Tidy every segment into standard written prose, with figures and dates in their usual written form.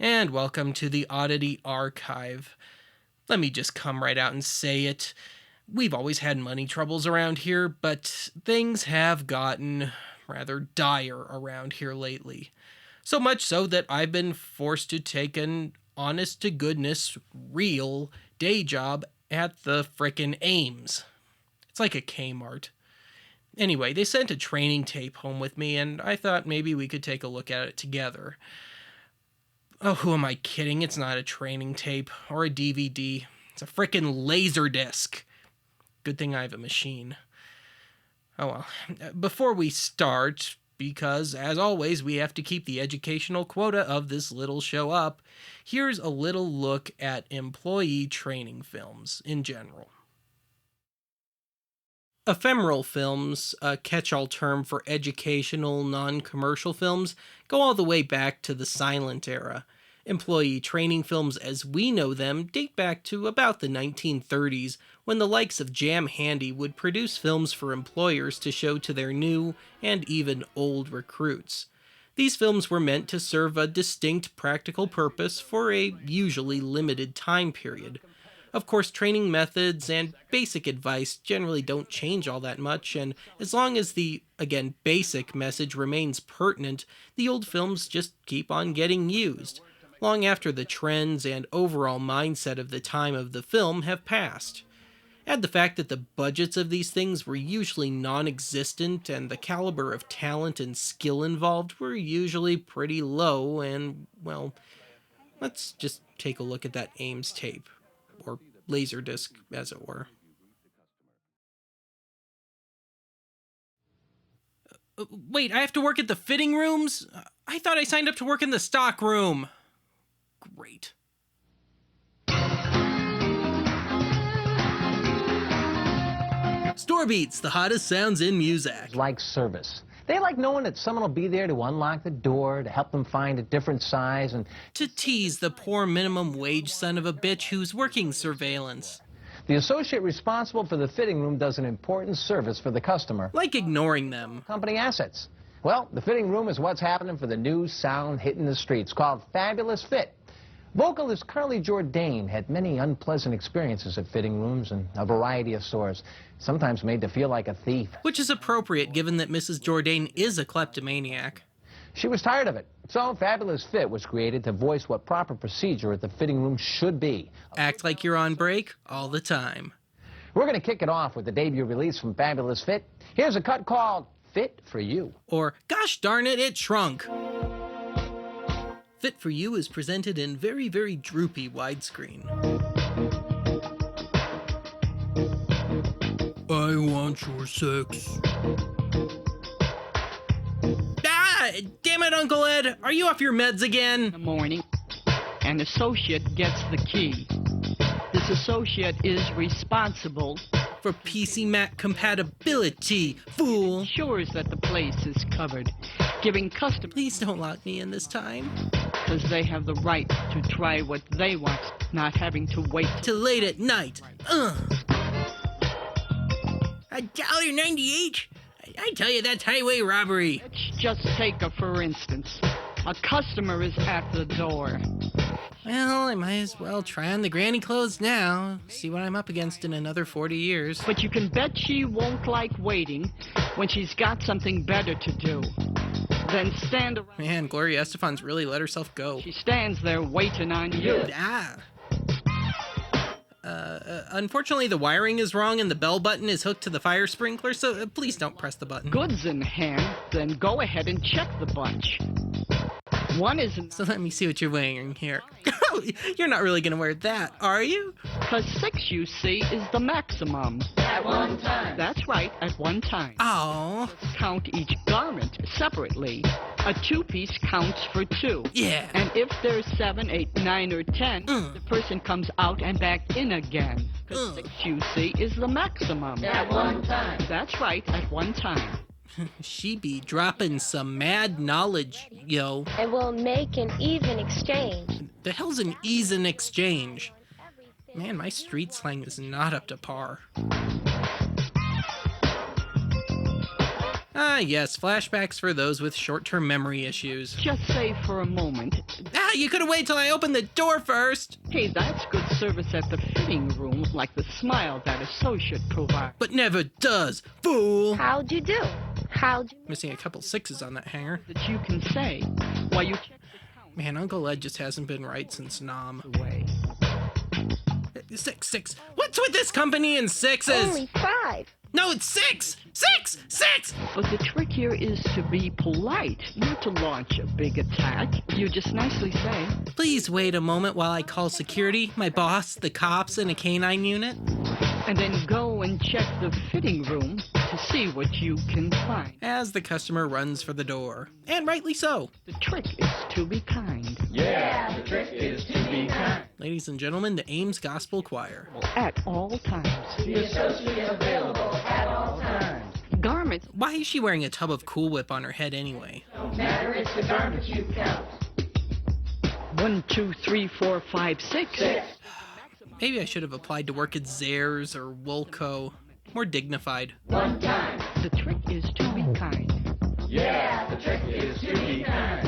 and welcome to the Oddity Archive. Let me just come right out and say it. We've always had money troubles around here, but things have gotten rather dire around here lately. So much so that I've been forced to take an honest-to-goodness, real day job at the frickin' Ames. It's like a Kmart. Anyway, they sent a training tape home with me, and I thought maybe we could take a look at it together. Oh, who am I kidding? It's not a training tape or a DVD. It's a frickin' Laserdisc. Good thing I have a machine. Oh well. Before we start, because as always we have to keep the educational quota of this little show up, here's a little look at employee training films in general. Ephemeral films, a catch-all term for educational, non-commercial films, go all the way back to the silent era. Employee training films as we know them date back to about the 1930s, when the likes of Jam Handy would produce films for employers to show to their new and even old recruits. These films were meant to serve a distinct practical purpose for a usually limited time period. Of course, training methods and basic advice generally don't change all that much, and as long as the, again, basic message remains pertinent, the old films just keep on getting used, long after the trends and overall mindset of the time of the film have passed. Add the fact that the budgets of these things were usually non-existent and the caliber of talent and skill involved were usually pretty low, and, well, let's just take a look at that Ames tape. Or Laserdisc, as it were. Wait, I have to work at the fitting rooms? I thought I signed up to work in the stock room. Great. Store Beats, the hottest sounds in music. Like service. They like knowing that someone will be there to unlock the door, to help them find a different size, and to tease the poor minimum wage son of a bitch who's working surveillance. The associate responsible for the fitting room does an important service for the customer. Like ignoring them. Company assets. Well, the fitting room is what's happening for the new sound hitting the streets, called Fabulous Fit. Vocalist Carly Jourdain had many unpleasant experiences at fitting rooms and a variety of stores, sometimes made to feel like a thief. Which is appropriate given that Mrs. Jourdain is a kleptomaniac. She was tired of it, so Fabulous Fit was created to voice what proper procedure at the fitting room should be. Act like you're on break all the time. We're going to kick it off with the debut release from Fabulous Fit. Here's a cut called Fit for You. Or, gosh darn it, it shrunk. Fit for You is presented in very, very droopy widescreen. I want your sex. Ah! Damn it, Uncle Ed! Are you off your meds again? In the morning, an associate gets the key. This associate is responsible for PC Mac compatibility, fool. Ensures that the place is covered, giving customers. Please don't lock me in this time. Because they have the right to try what they want, not having to wait till late at night. $1.98? I tell you, that's highway robbery. Let's just take a for instance. A customer is at the door. Well, I might as well try on the granny clothes now. See what I'm up against in another 40 years. But you can bet she won't like waiting when she's got something better to do. Then stand around. Man, Gloria Estefan's really let herself go. She stands there waiting on you. Unfortunately, the wiring is wrong and the bell button is hooked to the fire sprinkler, so please don't press the button. Goods in hand, then go ahead and check the bunch. One isn't. So let me see what you're wearing here. You're not really gonna wear that, are you? Because 6, you see, is the maximum. At one time. That's right, at one time. Oh. Count each garment separately. A 2-piece counts for 2. Yeah. And if there's 7, 8, 9, or 10, the person comes out and back in again. Because 6, you see, is the maximum. At one time. That's right, at one time. She be dropping some mad knowledge, yo. And we'll make an even exchange. The hell's an even exchange? Man, my street slang is not up to par. Ah, yes, flashbacks for those with short-term memory issues. Just say for a moment. Ah, You could have waited till I opened the door first. Hey, that's good service at the fitting room, like the smile that associate provides. But never does, fool. How'd you do? How'd you... Missing a couple sixes on that hanger. That you can say while you check the count Man, Uncle Ed just hasn't been right since Nom. away. 6. What's with this company and sixes? Only 5. No, it's 6. 6. But the trick here is to be polite, not to launch a big attack. You just nicely say, Please wait a moment while I call security, my boss, the cops, and a canine unit. and then go and check the fitting room to see what you can find. As the customer runs for the door. And rightly so. The trick is to be kind. Yeah, the trick is to be kind. Ladies and gentlemen, the Ames Gospel Choir. At all times. The associate available at all times. Garments. Why is she wearing a tub of Cool Whip on her head anyway? No matter, it's the garments you count. 1, 2, 3, 4, 5, 6. 6. Maybe I should have applied to work at Zayre's or Woolco. More dignified. 1 time. The trick is to be kind. Yeah, the trick is to be kind.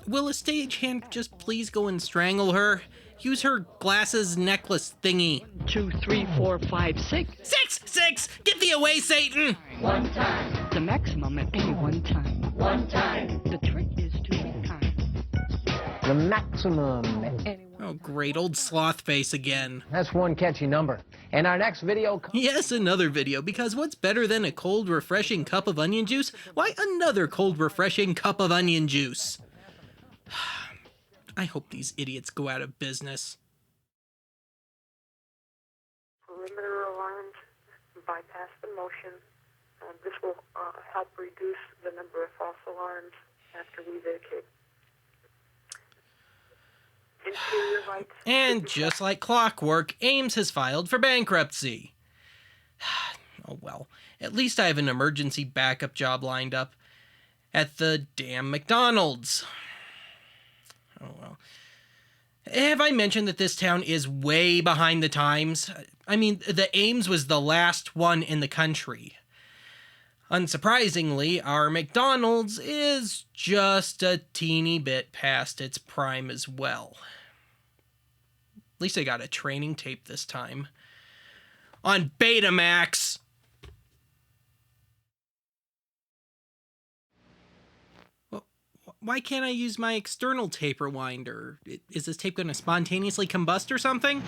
Will a stagehand just please go and strangle her? Use her glasses necklace thingy. 2, 3, 4, 5, 6. 6! Get thee away, Satan! 1 time. The maximum at any one time. 1 time. The trick is to be kind. The maximum. Oh, great, old sloth face again. That's one catchy number. And our next video... Yes, another video, because what's better than a cold, refreshing cup of onion juice? Why, another cold, refreshing cup of onion juice. I hope these idiots go out of business. Perimeter alarms bypass the motion. This will help reduce the number of false alarms after we vacate. Interior lights. And just like clockwork, Ames has filed for bankruptcy. Oh well, at least I have an emergency backup job lined up at the damn McDonald's. Oh well. Have I mentioned that this town is way behind the times? I mean, the Ames was the last one in the country. Unsurprisingly, our McDonald's is just a teeny bit past its prime as well. At least I got a training tape this time. On Betamax! Well, why can't I use my external tape rewinder? Is this tape going to spontaneously combust or something?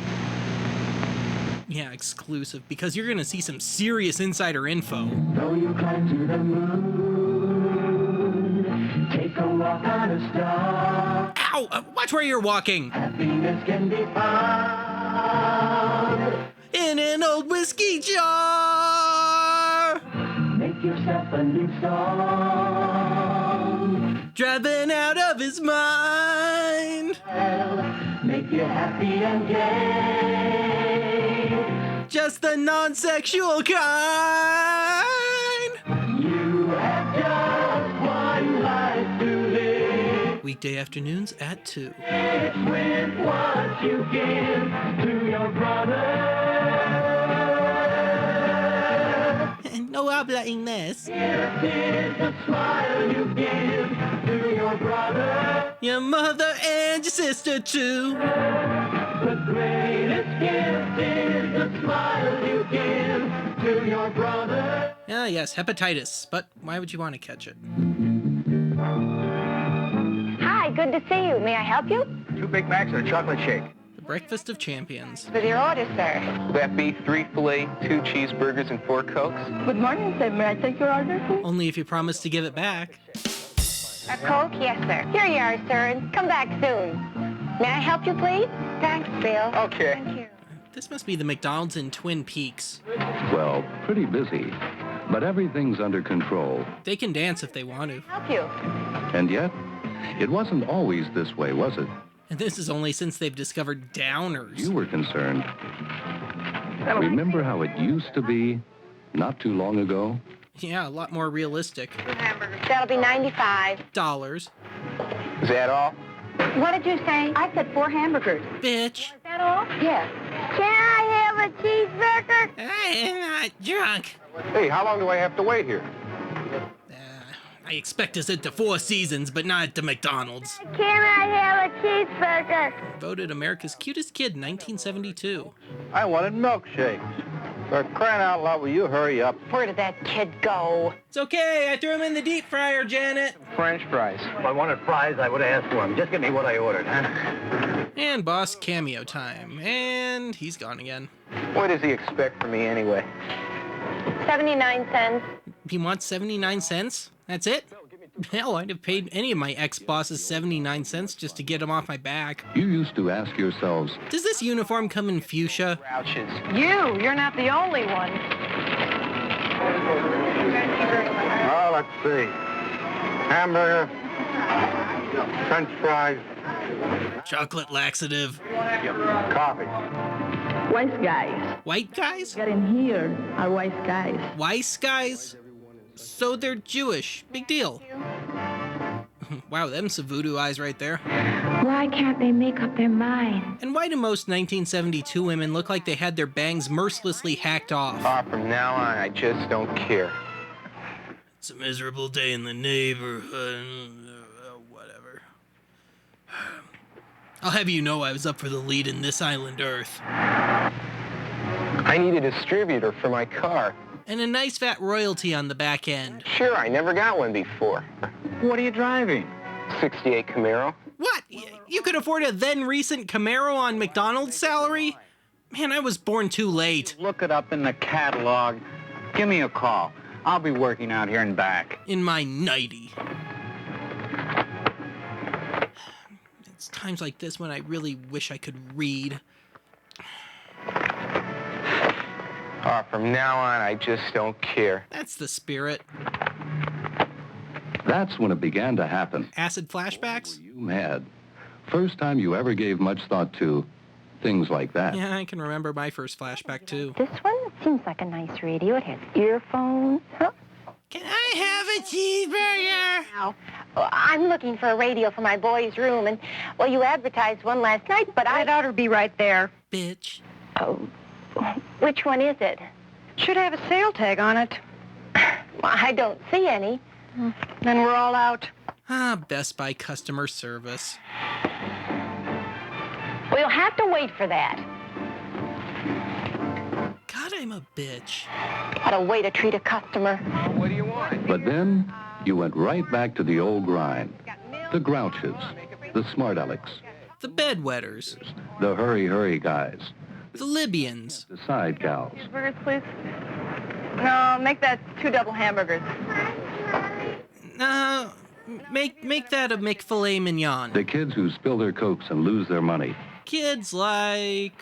Yeah, exclusive, because you're going to see some serious insider info. Though you climb to the moon, take a walk on a star. Ow! Watch where you're walking! Happiness can be found. In an old whiskey jar! Make yourself a new song. Driving out of his mind! Make you happy and gay. Just the non-sexual kind! You have just one life to live. Weekday afternoons at 2. It's with what you give to your brother. No habla inglés. It is the smile you give to your brother. Your mother and your sister too. The greatest gift is the smile you give to your brother. Ah, yes, hepatitis. But why would you want to catch it? Hi, good to see you. May I help you? 2 Big Macs and a chocolate shake. The breakfast of champions. With your order, sir. Will that be 3 filet, 2 cheeseburgers, and 4 Cokes? Good morning, sir. May I take your order, please? Only if you promise to give it back. A Coke? Yes, sir. Here you are, sir, and come back soon. May I help you, please? Thanks, Bill. Okay. Thank you. This must be the McDonald's in Twin Peaks. Well, pretty busy, but everything's under control. They can dance if they want to. Help you? And yet, it wasn't always this way, was it? And this is only since they've discovered downers. You were concerned. Remember how it used to be not too long ago? Yeah, a lot more realistic. That'll be $95. Dollars. Is that all? What did you say? I said 4 hamburgers. Bitch. Is that all? Yes. Can I have a cheeseburger? I am not drunk. Hey, how long do I have to wait here? I expect us at the Four Seasons, but not at the McDonald's. Can I have a cheeseburger? Voted America's cutest kid in 1972. I wanted milkshakes. For crying out loud, will you hurry up? Where did that kid go? It's okay, I threw him in the deep fryer, Janet. French fries. If I wanted fries, I would have asked for them. Just give me what I ordered, huh? And boss cameo time. And he's gone again. What does he expect from me anyway? 79 cents. He wants 79 cents? That's it? Hell, I'd have paid any of my ex-bosses 79 cents just to get him off my back. You used to ask yourselves, Does this uniform come in fuchsia? Grouches. You're not the only one. Oh, let's see. Hamburger, French fries, Chocolate laxative. coffee. Wise guys. White guys? Get in here are wise guys. Weiss guys? So they're Jewish. Big deal. Wow, them some voodoo eyes right there. Why can't they make up their mind? And why do most 1972 women look like they had their bangs mercilessly hacked off? From now on, I just don't care. It's a miserable day in the neighborhood. Whatever. I'll have you know I was up for the lead in This Island Earth. I need a distributor for my car. And a nice fat royalty on the back end. Sure, I never got one before. What are you driving? 68 Camaro. What? You could afford a then-recent Camaro on McDonald's salary? Man, I was born too late. Look it up in the catalog. Give me a call. I'll be working out here and back. In my 90. It's times like this when I really wish I could read. From now on, I just don't care. That's the spirit. that's when it began to happen. Acid flashbacks? You mad. First time you ever gave much thought to things like that. Yeah, I can remember my first flashback, too. This one seems like a nice radio. It has earphones. Huh? Can I have a cheeseburger? Now, I'm looking for a radio for my boy's room, and, well, you advertised one last night, but It ought to be right there. Bitch. Oh, which one is it? Should have a sale tag on it. I don't see any. Then we're all out. Best Buy customer service. We'll have to wait for that. God, I'm a bitch. What a way to treat a customer. What do you want? But then you went right back to the old grind. The grouches, the smart alecks, The bedwetters. the hurry guys, The Libyans. the side gals. Burgers, please. No, make that 2 double hamburgers. Make that a McFilet Mignon. The kids who spill their cokes and lose their money. Kids like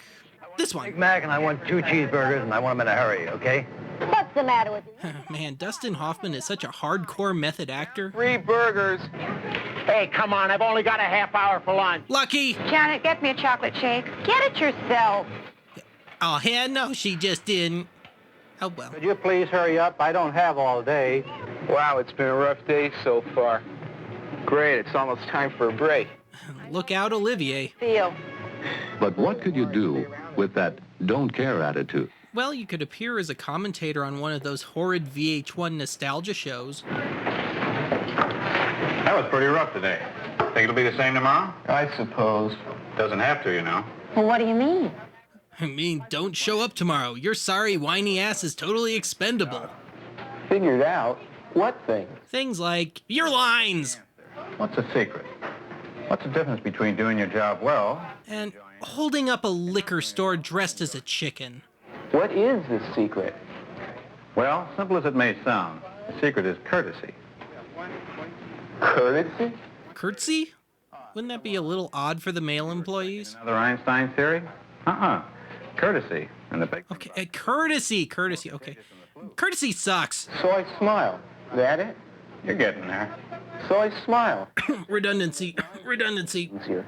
this one. Big Mac, and I want 2 cheeseburgers, and I want them in a hurry, okay? What's the matter with you? Man, Dustin Hoffman is such a hardcore method actor. 3 burgers. Hey, come on, I've only got a half hour for lunch. Lucky. Janet, get me a chocolate shake. Get it yourself. Oh, hell no, she just didn't. Oh, well. Could you please hurry up? I don't have all day. Wow, it's been a rough day so far. Great, it's almost time for a break. Look out, Olivier. Deal. But what could you do with that don't care attitude? Well, you could appear as a commentator on one of those horrid VH1 nostalgia shows. That was pretty rough today. Think it'll be the same tomorrow? I suppose. Doesn't have to, you know. Well, what do you mean? I mean, don't show up tomorrow. Your sorry, whiny ass is totally expendable. Figured out what thing? Things like your lines What's the secret? What's the difference between doing your job well? and holding up a liquor store dressed as a chicken. What is the secret? Well, simple as it may sound, the secret is courtesy. Courtesy? Curtsy? Wouldn't that be a little odd for the male employees? Another Einstein theory? Courtesy. And the big... Okay, courtesy, okay. Courtesy sucks. So I smile. That it? You're getting there. So I smile. Redundancy. Here.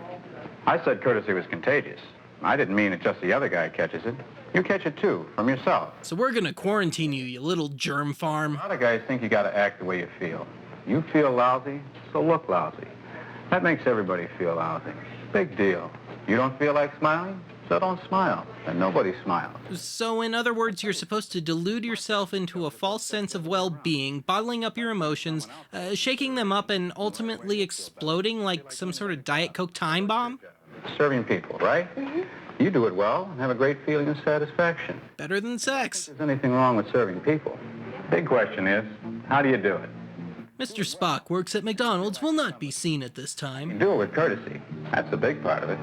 I said courtesy was contagious. I didn't mean that just the other guy catches it. You catch it too, from yourself. So we're gonna quarantine you, you little germ farm. A lot of guys think you gotta act the way you feel. You feel lousy, so look lousy. That makes everybody feel lousy. Big deal. You don't feel like smiling? So don't smile. And nobody smiles. So, in other words, you're supposed to delude yourself into a false sense of well-being, bottling up your emotions, shaking them up, and ultimately exploding like some sort of Diet Coke time bomb? Serving people, right? Mm-hmm. You do it well and have a great feeling of satisfaction. Better than sex. If there's anything wrong with serving people. Big question is, how do you do it? Mr. Spock works at McDonald's will not be seen at this time. You do it with courtesy. That's the big part of it.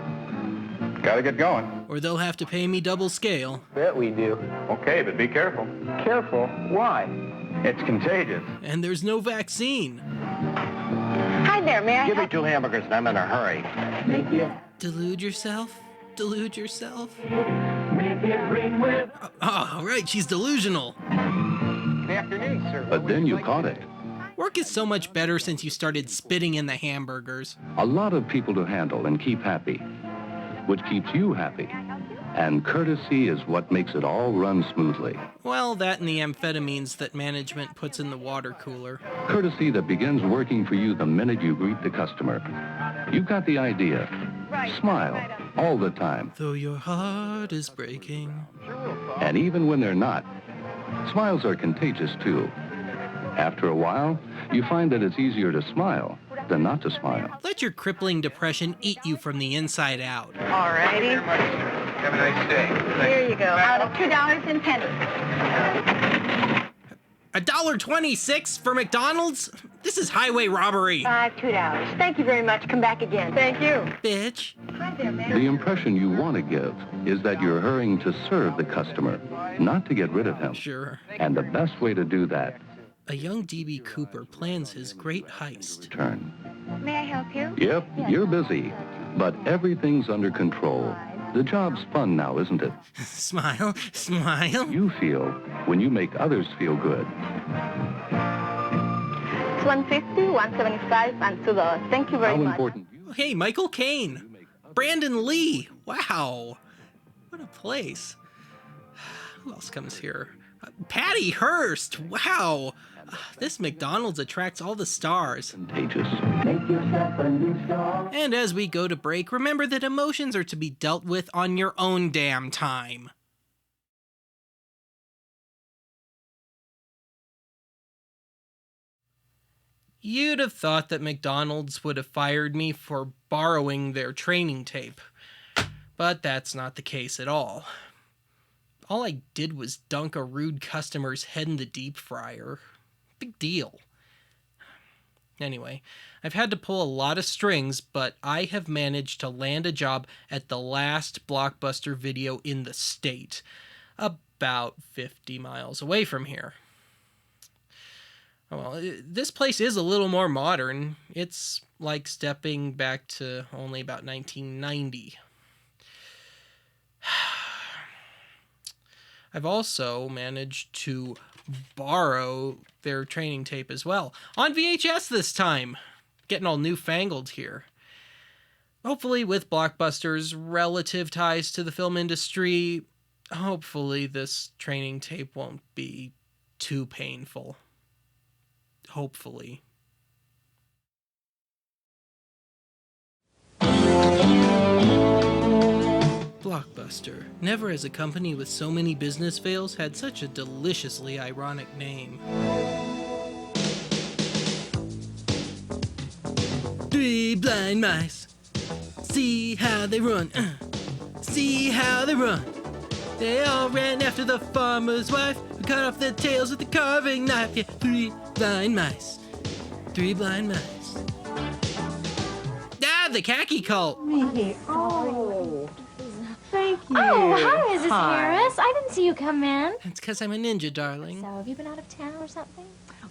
Gotta get going. Or they'll have to pay me double scale. Bet we do. Okay, but be careful. Careful? Why? It's contagious. And there's no vaccine. Hi there, may I Give me 2 hamburgers and I'm in a hurry. Thank you. Delude yourself? Delude yourself? Make it ring with. Oh, right, she's delusional. Good afternoon, sir. But then you caught it. Work is so much better since you started spitting in the hamburgers. A lot of people to handle and keep happy. What keeps you happy? And courtesy is what makes it all run smoothly. Well, that and the amphetamines that management puts in the water cooler. Courtesy that begins working for you the minute you greet the customer. You've got the idea. Smile all the time. Though your heart is breaking. And even when they're not, smiles are contagious too. After a while, you find that it's easier to smile than not to smile. Let your crippling depression eat you from the inside out. All righty. Have a nice day. Here you go. Out of $2 and pennies. $1.26 for McDonald's? This is highway robbery. $2. Thank you very much. Come back again. Thank you. Bitch. Hi there, man. The impression you want to give is that you're hurrying to serve the customer, not to get rid of him. Sure. And the best way to do that, A young D.B. Cooper plans his great heist. turn. May I help you? Yep, you're busy, but everything's under control. The job's fun now, isn't it? Smile, smile. You feel when you make others feel good. It's $1.50, $1.75, and $2. Thank you very How much. important you Hey, Michael Caine. Brandon Lee. Wow. What a place. Who else comes here? Patty Hearst. Wow. This McDonald's attracts all the stars. contagious. Make yourself a new star. And as we go to break, remember that emotions are to be dealt with on your own damn time. You'd have thought that McDonald's would have fired me for borrowing their training tape. But that's not the case at all. All I did was dunk a rude customer's head in the deep fryer. Big deal. Anyway, I've had to pull a lot of strings, but I have managed to land a job at the last Blockbuster Video in the state, about 50 miles away from here. Well, this place is a little more modern. It's like stepping back to only about 1990. I've also managed to borrow their training tape as well. On VHS this time. Getting all newfangled here. Hopefully with Blockbuster's relative ties to the film industry, hopefully this training tape won't be too painful. Hopefully. Blockbuster. Never has a company with so many business fails had such a deliciously ironic name. 3 blind mice. See how they run. See how they run. They all ran after the farmer's wife, who cut off their tails with a carving knife. Yeah, 3 blind mice. 3 blind mice. Ah, the khaki cult. Oh. Thank you. Oh, hi, Mrs. Harris. I didn't see you come in. That's because I'm a ninja, darling. So, have you been out of town or something?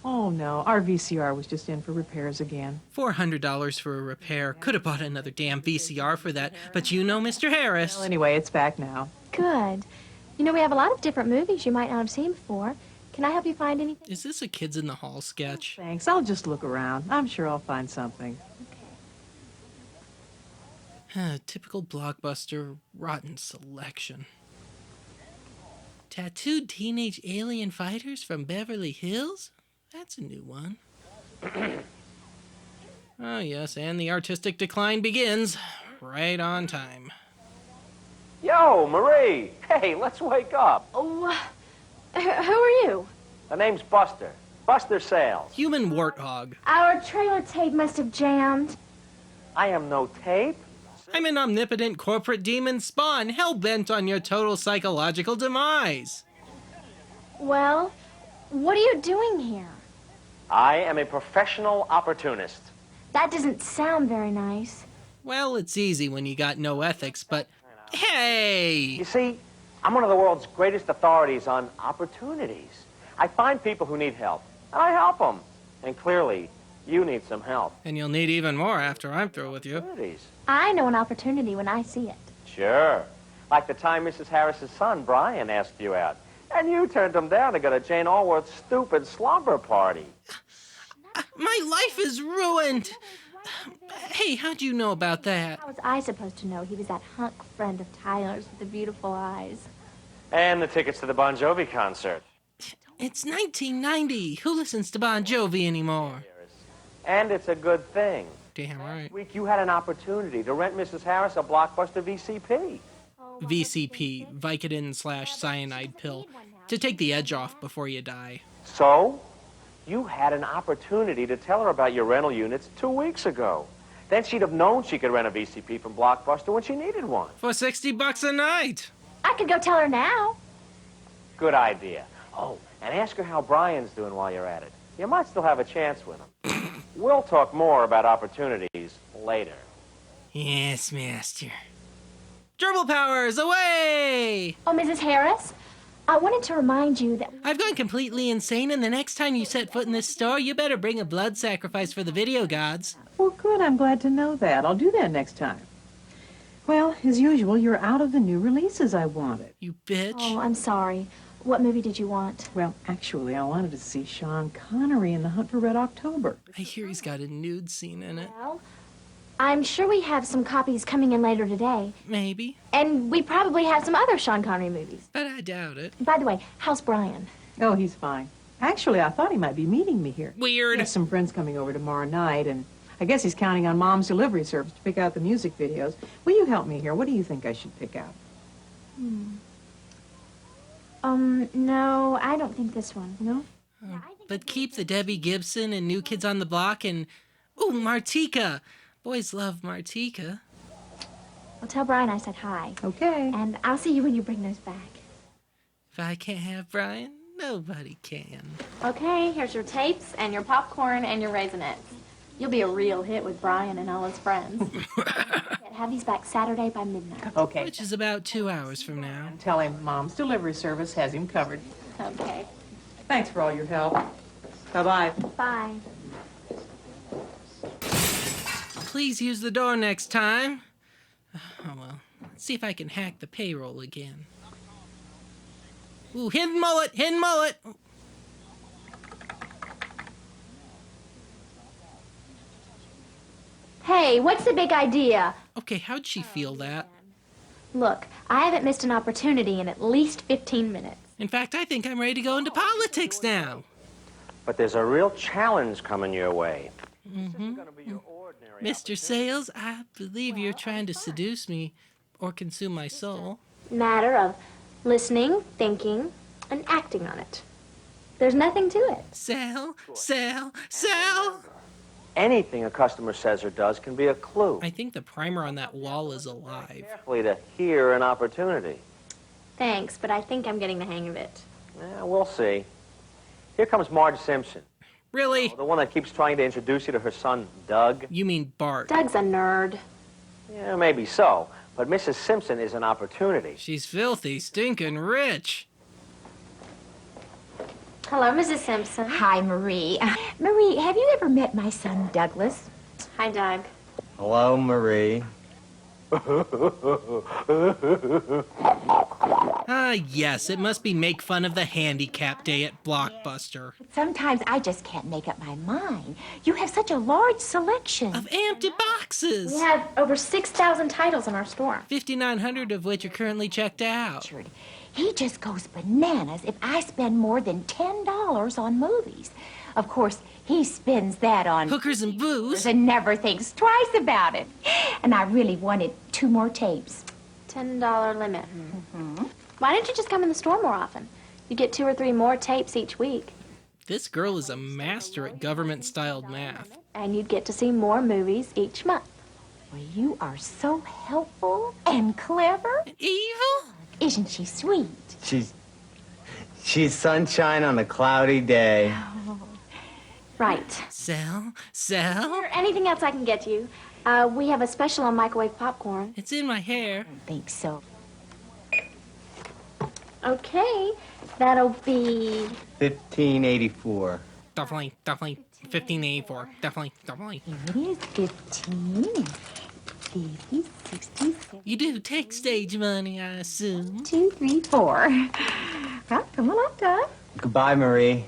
Oh, no. Our VCR was just in for repairs again. $400 for a repair. Could have bought another damn VCR for that, but you know Mr. Harris. Well, anyway, it's back now. Good. You know, we have a lot of different movies you might not have seen before. Can I help you find anything? Is this a Kids in the Hall sketch? Thanks. I'll just look around. I'm sure I'll find something. Typical Blockbuster rotten selection. Tattooed teenage alien fighters from Beverly Hills? That's a new one. Oh yes, and the artistic decline begins. Right on time. Yo, Marie. Hey, let's wake up. Oh, who are you? The name's Buster. Buster Sales. Human warthog. Our trailer tape must have jammed. I am no tape. I'm an omnipotent corporate demon spawn, hell-bent on your total psychological demise. Well, what are you doing here? I am a professional opportunist. That doesn't sound very nice. Well, it's easy when you got no ethics, but hey! You see, I'm one of the world's greatest authorities on opportunities. I find people who need help, and I help them. And clearly, you need some help. And you'll need even more after I'm through with you. I know an opportunity when I see it. Sure. Like the time Mrs. Harris's son, Brian, asked you out. And you turned him down to go to Jane Allworth's stupid slumber party. My life is ruined. Hey, how'd you know about that? How was I supposed to know he was that hunk friend of Tyler's with the beautiful eyes? And the tickets to the Bon Jovi concert. It's 1990. Who listens to Bon Jovi anymore? And it's a good thing. Damn right. Last week you had an opportunity to rent Mrs. Harris a blockbuster VCP. VCP, Vicodin/cyanide pill, to take the edge off before you die. So, you had an opportunity to tell her about your rental units 2 weeks ago. Then she'd have known she could rent a VCP from Blockbuster when she needed one. For $60 a night. I could go tell her now. Good idea. Oh, and ask her how Brian's doing while you're at it. You might still have a chance with him. We'll talk more about opportunities later. Yes, master. Gerbil powers, away! Oh, Mrs. Harris, I wanted to remind you that... I've gone completely insane, and the next time you set foot in this store, you better bring a blood sacrifice for the video gods. Well, good. I'm glad to know that. I'll do that next time. Well, as usual, you're out of the new releases I wanted. You bitch. Oh, I'm sorry. What movie did you want? Well, actually, I wanted to see Sean Connery in The Hunt for Red October. I hear he's got a nude scene in it. Well, I'm sure we have some copies coming in later today. Maybe. And we probably have some other Sean Connery movies. But I doubt it. By the way, how's Brian? Oh, he's fine. Actually, I thought he might be meeting me here. Weird. He has some friends coming over tomorrow night, and I guess he's counting on Mom's delivery service to pick out the music videos. Will you help me here? What do you think I should pick out? No, I don't think this one. No? But keep the Debbie Gibson and New Kids on the Block and... Ooh, Martika. Boys love Martika. Well, tell Brian I said hi. Okay. And I'll see you when you bring those back. If I can't have Brian, nobody can. Okay, here's your tapes and your popcorn and your Raisinets. You'll be a real hit with Brian and all his friends. Have these back Saturday by midnight. Okay. Which is about 2 hours from now. And tell him Mom's delivery service has him covered. Okay. Thanks for all your help. Bye-bye. Bye. Please use the door next time. Oh, well. Let's see if I can hack the payroll again. Ooh, hidden mullet! Hidden mullet! Hey, what's the big idea? Okay, how'd she feel that? Look, I haven't missed an opportunity in at least 15 minutes. In fact, I think I'm ready to go into politics now. But there's a real challenge coming your way. Mr. Sales, I believe you're trying to seduce me or consume my soul. Matter of listening, thinking, and acting on it. There's nothing to it. Sell, sell, sell! Anything a customer says or does can be a clue. I think the primer on that wall is alive. Carefully to hear an opportunity. Thanks, but I think I'm getting the hang of it. Yeah, we'll see. Here comes Marge Simpson. Really? The one that keeps trying to introduce you to her son, Doug. You mean Bart. Doug's a nerd. Yeah, maybe so. But Mrs. Simpson is an opportunity. She's filthy, stinking rich. Hello, Mrs. Simpson. Hi, Marie. Marie, have you ever met my son, Douglas? Hi, Doug. Hello, Marie. Ah, yes, it must be make fun of the handicap day at Blockbuster. Sometimes I just can't make up my mind. You have such a large selection. Of empty boxes. We have over 6,000 titles in our store. 5,900 of which are currently checked out. He just goes bananas if I spend more than $10 on movies. Of course, he spends that on hookers and booze and never thinks twice about it. And I really wanted 2 more tapes. $10 limit. Why don't you just come in the store more often? You get 2 or 3 more tapes each week. This girl is a master at government-styled math. And you'd get to see more movies each month. Well, you are so helpful and clever. Evil? Isn't she sweet? She's sunshine on a cloudy day. Right. Sell? Or anything else I can get you. We have a special on microwave popcorn. It's in my hair. I think so. Okay, that'll be... $15.84. Definitely. 1584. Definitely. Here it is, 15, 50, 60, 70. You do take stage money, I assume. 2, 3, 4. Well, come on up, Doug. Goodbye, Marie.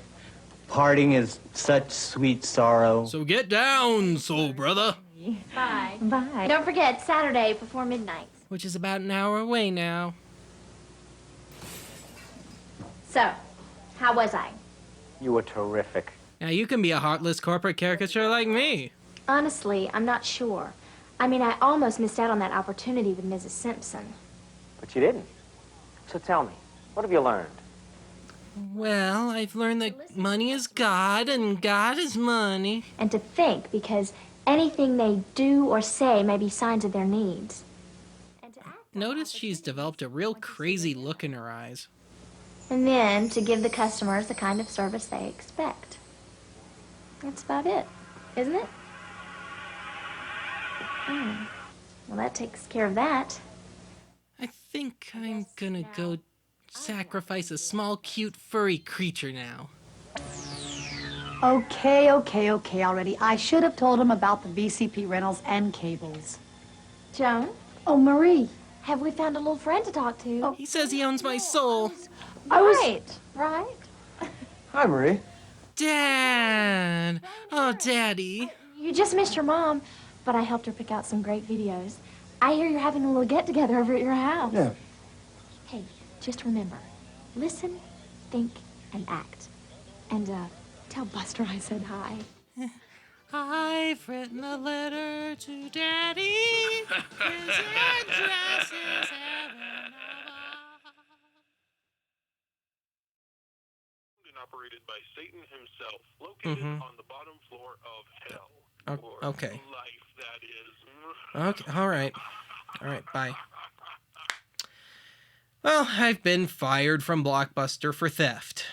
Parting is such sweet sorrow. So get down, soul brother. Bye. Bye. Don't forget, Saturday before midnight. Which is about an hour away now. So, how was I? You were terrific. Now you can be a heartless corporate caricature like me. Honestly, I'm not sure. I mean, I almost missed out on that opportunity with Mrs. Simpson. But you didn't. So tell me, what have you learned? Well, I've learned that money is God and God is money. And to think, because anything they do or say may be signs of their needs. And to act Notice she's developed a real crazy look in her eyes. And then to give the customers the kind of service they expect. That's about it, isn't it? Oh, well, that takes care of that. I think I'm gonna go sacrifice a small, cute, furry creature now. Okay already. I should have told him about the VCP rentals and cables. Joan? Oh, Marie. Have we found a little friend to talk to? Oh. He says he owns my soul. Right. Hi, Marie. Dad! Oh, Daddy. You just missed your mom, but I helped her pick out some great videos. I hear you're having a little get-together over at your house. Yeah. Hey, just remember, listen, think, and act. And, tell Buster I said hi. I've written a letter to Daddy. His address is heaven operated by Satan himself, located on the bottom floor of hell. Or okay. Life, that is. Okay, all right, bye. Well, I've been fired from Blockbuster for theft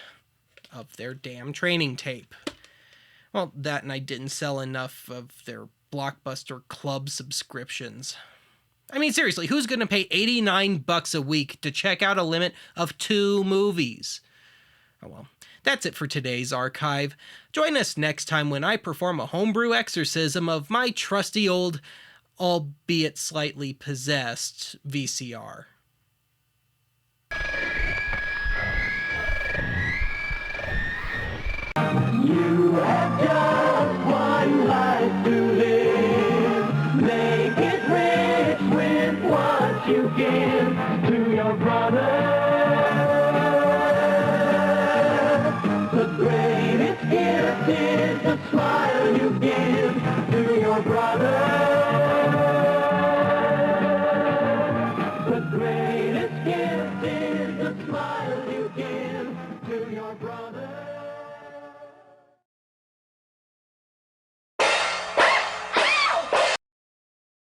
of their damn training tape. Well, that and I didn't sell enough of their Blockbuster Club subscriptions. I mean, seriously, who's going to pay $89 a week to check out a limit of 2 movies? Oh well, that's it for today's archive. Join us next time when I perform a homebrew exorcism of my trusty old, albeit slightly possessed, VCR. You have just one life to live. Make it rich with what you give to your brother. The greatest gift is the smile you give to your brother. The greatest gift is the smile you give to your brother.